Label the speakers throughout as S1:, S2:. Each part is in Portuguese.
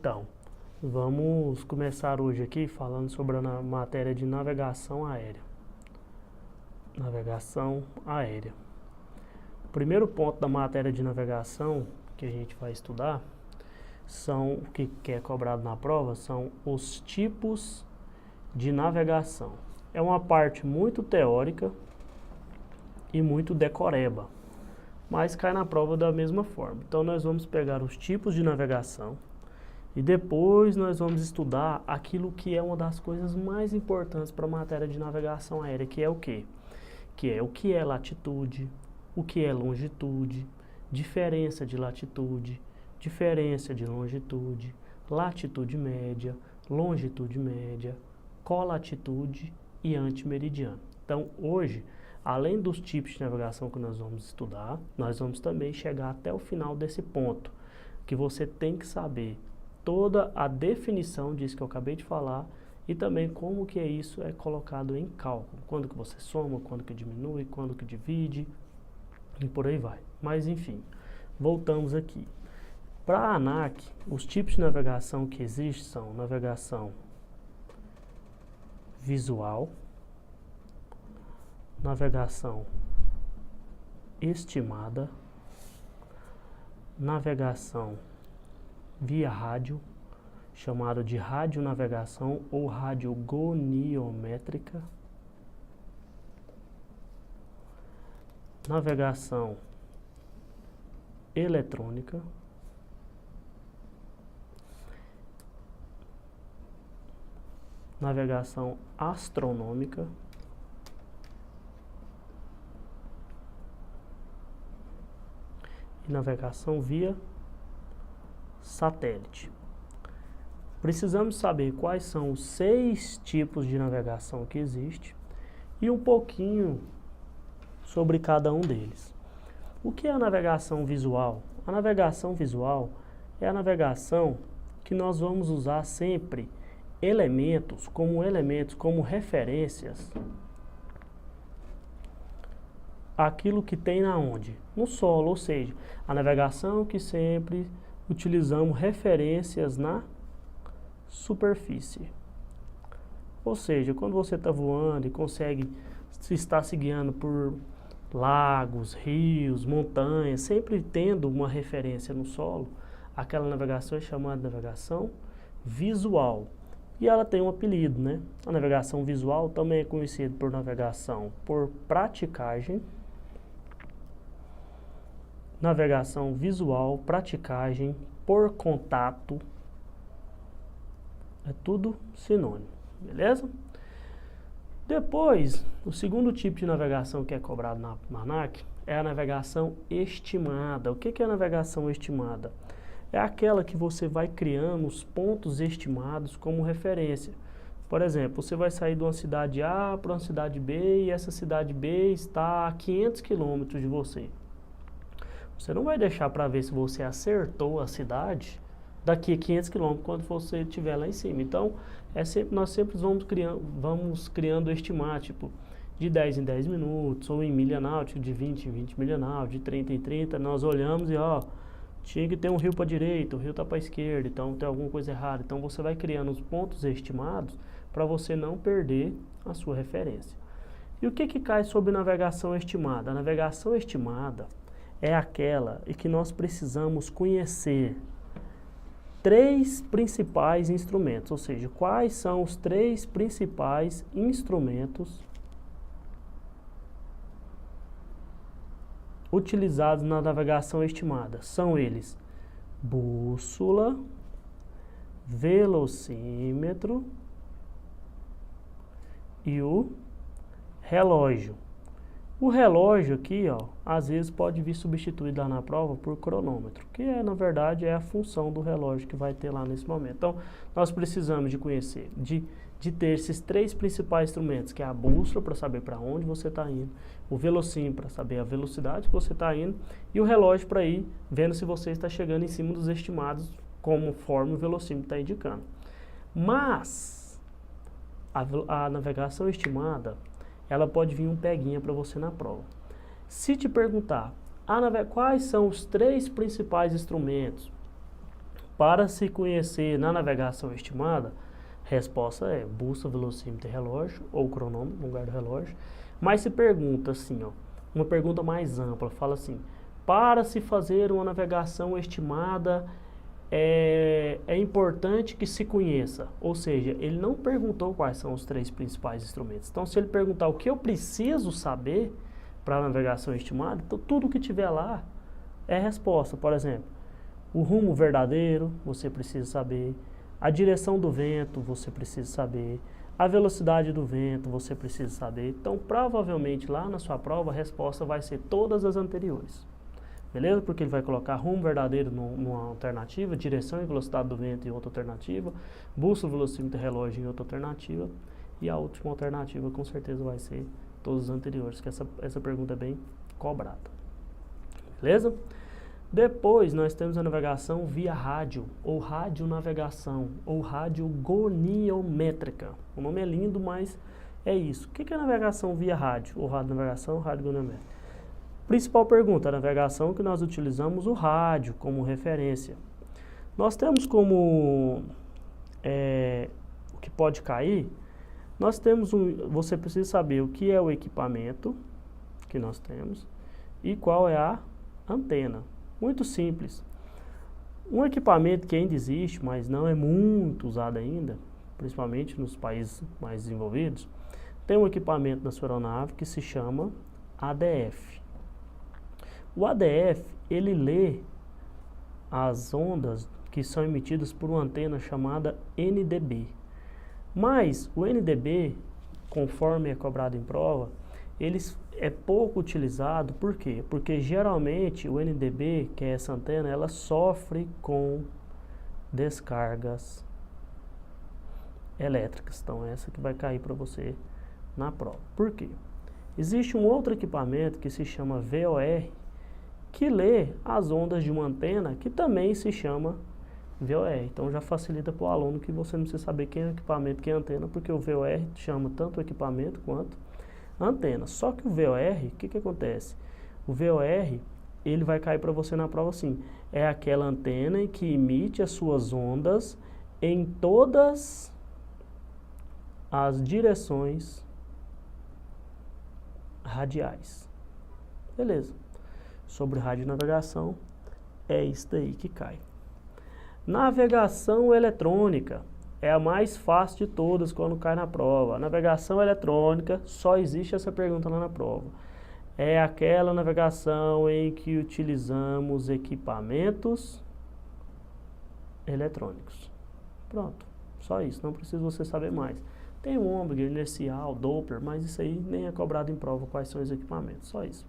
S1: Então, vamos começar hoje aqui falando sobre a matéria de navegação aérea. Navegação aérea. O primeiro ponto da matéria de navegação que a gente vai estudar são, o que é cobrado na prova, são os tipos de navegação. É uma parte muito teórica e muito decoreba, mas cai na prova da mesma forma. Então nós vamos pegar os tipos de navegação e depois nós vamos estudar aquilo que é uma das coisas mais importantes para a matéria de navegação aérea, que é o quê? Que é o que é latitude, o que é longitude, diferença de latitude, diferença de longitude, latitude média, longitude média, colatitude e antimeridiano. Então hoje, além dos tipos de navegação que nós vamos estudar, nós vamos também chegar até o final desse ponto, que você tem que saber toda a definição disso que eu acabei de falar e também como que isso é colocado em cálculo. Quando que você soma, quando que diminui, quando que divide e por aí vai. Mas enfim, voltamos aqui. Para a ANAC, os tipos de navegação que existem são navegação visual, navegação estimada, navegação via rádio, chamada de radionavegação ou radiogoniométrica, navegação eletrônica, navegação astronômica, e navegação via satélite. Precisamos saber quais são os 6 tipos de navegação que existem e um pouquinho sobre cada um deles. O que é a navegação visual? A navegação visual é a navegação que nós vamos usar sempre elementos como referências aquilo que tem na onde? No solo, ou seja, a navegação que sempre utilizamos referências na superfície. Ou seja, quando você está voando e consegue se estar se guiando por lagos, rios, montanhas, sempre tendo uma referência no solo, aquela navegação é chamada de navegação visual. E ela tem um apelido, né? A navegação visual também é conhecida por navegação por praticagem, navegação visual, praticagem, por contato, é tudo sinônimo, beleza? Depois, o segundo tipo de navegação que é cobrado na ANAC é a navegação estimada. O que é a navegação estimada? É aquela que você vai criando os pontos estimados como referência. Por exemplo, você vai sair de uma cidade A para uma cidade B e essa cidade B está a 500 quilômetros de você. Você não vai deixar para ver se você acertou a cidade daqui a 500 quilômetros quando você estiver lá em cima. Então, nós sempre vamos criando estimático de 10 em 10 minutos, ou em milha náutica, de 20 em 20 milha náutica, de 30 em 30. Nós olhamos e, ó, tinha que ter um rio para a direita, o rio está para a esquerda, então tem alguma coisa errada. Então, você vai criando os pontos estimados para você não perder a sua referência. E o que cai sobre navegação estimada? A navegação estimada é aquela em que nós precisamos conhecer 3 principais instrumentos, ou seja, quais são os 3 principais instrumentos utilizados na navegação estimada. São eles: bússola, velocímetro e o relógio. O relógio aqui, ó, às vezes pode vir substituído lá na prova por cronômetro, que na verdade é a função do relógio que vai ter lá nesse momento. Então, nós precisamos de conhecer, de ter esses 3 principais instrumentos, que é a bússola para saber para onde você está indo, o velocímetro para saber a velocidade que você está indo e o relógio para ir vendo se você está chegando em cima dos estimados conforme o velocímetro está indicando. Mas a navegação estimada, ela pode vir um peguinha para você na prova. Se te perguntar, quais são os 3 principais instrumentos Para se conhecer na navegação estimada, resposta é bússola, velocímetro e relógio, ou cronômetro no lugar do relógio. Mas se pergunta assim, ó, uma pergunta mais ampla, fala assim, para se fazer uma navegação estimada, é importante que se conheça. Ou seja, ele não perguntou quais são os 3 principais instrumentos. Então, se ele perguntar o que eu preciso saber para a navegação estimada, então tudo que tiver lá é resposta. Por exemplo, o rumo verdadeiro, você precisa saber. A direção do vento, você precisa saber. A velocidade do vento, você precisa saber. Então, provavelmente, lá na sua prova, a resposta vai ser todas as anteriores. Beleza? Porque ele vai colocar rumo verdadeiro numa alternativa, direção e velocidade do vento em outra alternativa, bússola, velocímetro e relógio em outra alternativa, e a última alternativa, com certeza, vai ser todas as anteriores, que essa pergunta é bem cobrada. Beleza? Depois nós temos a navegação via rádio, ou radionavegação, ou radiogoniométrica. O nome é lindo, mas é isso. O que é navegação via rádio, ou radionavegação, radiogoniométrica? Principal pergunta, a navegação que nós utilizamos o rádio como referência. Nós temos como o que pode cair, nós temos você precisa saber o que é o equipamento que nós temos e qual é a antena. Muito simples. Um equipamento que ainda existe, mas não é muito usado ainda, principalmente nos países mais desenvolvidos, tem um equipamento na sua aeronave que se chama ADF. O ADF, ele lê as ondas que são emitidas por uma antena chamada NDB. Mas o NDB, conforme é cobrado em prova, ele é pouco utilizado, por quê? Porque geralmente o NDB, que é essa antena, ela sofre com descargas elétricas. Então essa que vai cair para você na prova. Por quê? Existe um outro equipamento que se chama VOR, que lê as ondas de uma antena que também se chama VOR. Então já facilita para o aluno que você não precisa saber quem é o equipamento, quem é a antena, porque o VOR chama tanto o equipamento quanto antena. Só que o VOR, o que acontece? O VOR, ele vai cair para você na prova assim, é aquela antena que emite as suas ondas em todas as direções radiais. Beleza. Sobre radionavegação, é isso daí que cai. Navegação eletrônica. É a mais fácil de todas quando cai na prova. A navegação eletrônica, só existe essa pergunta lá na prova. É aquela navegação em que utilizamos equipamentos eletrônicos. Pronto, só isso, não precisa você saber mais. Tem o Omega, inercial, Doppler, mas isso aí nem é cobrado em prova quais são os equipamentos, só isso.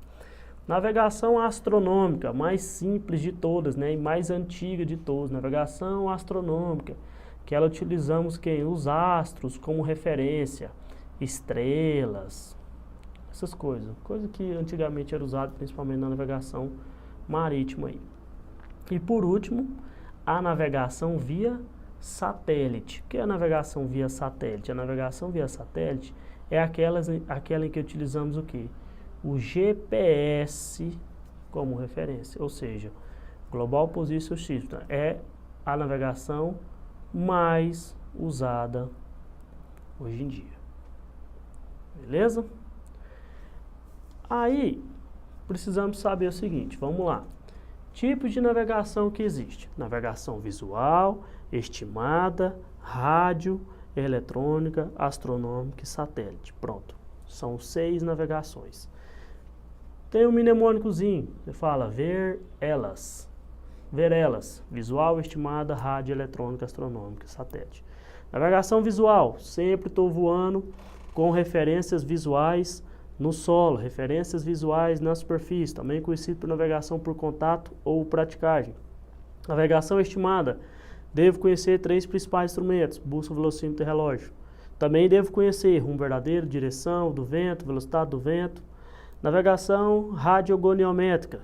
S1: Navegação astronômica, mais simples de todas, né, e mais antiga de todas. Navegação astronômica, que ela utilizamos quem? Os astros como referência, estrelas, essas coisas. Coisa que antigamente era usada principalmente na navegação marítima aí. E por último, a navegação via satélite. O que é a navegação via satélite? A navegação via satélite é aquela em que utilizamos o quê? O GPS como referência, ou seja, Global Position System é a navegação mais usada hoje em dia. Beleza? Aí, precisamos saber o seguinte, vamos lá. Tipos de navegação que existe. Navegação visual, estimada, rádio, eletrônica, astronômica e satélite. Pronto. São 6 navegações. Tem um mnemônicozinho, você fala ver elas. Ver elas, visual, estimada, rádio, eletrônica, astronômica, satélite. Navegação visual, sempre estou voando com referências visuais no solo, referências visuais na superfície, também conhecido por navegação por contato ou praticagem. Navegação estimada, devo conhecer 3 principais instrumentos, bússola, velocímetro e relógio. Também devo conhecer rumo verdadeiro, direção do vento, velocidade do vento. Navegação radiogoniométrica,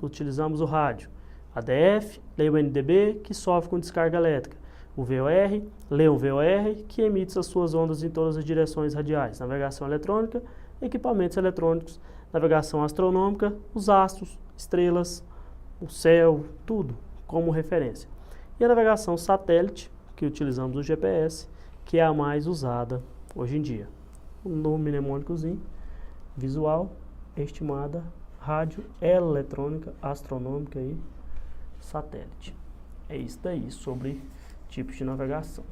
S1: utilizamos o rádio. ADF, lê o NDB, que sofre com descarga elétrica. O VOR, lê o VOR, que emite as suas ondas em todas as direções radiais. Navegação eletrônica, equipamentos eletrônicos. Navegação astronômica, os astros, estrelas, o céu, tudo como referência. E a navegação satélite, que utilizamos o GPS, que é a mais usada hoje em dia. No mnemônicozinho, visual, estimada, rádio, eletrônica, astronômica e satélite. É isso daí sobre tipos de navegação.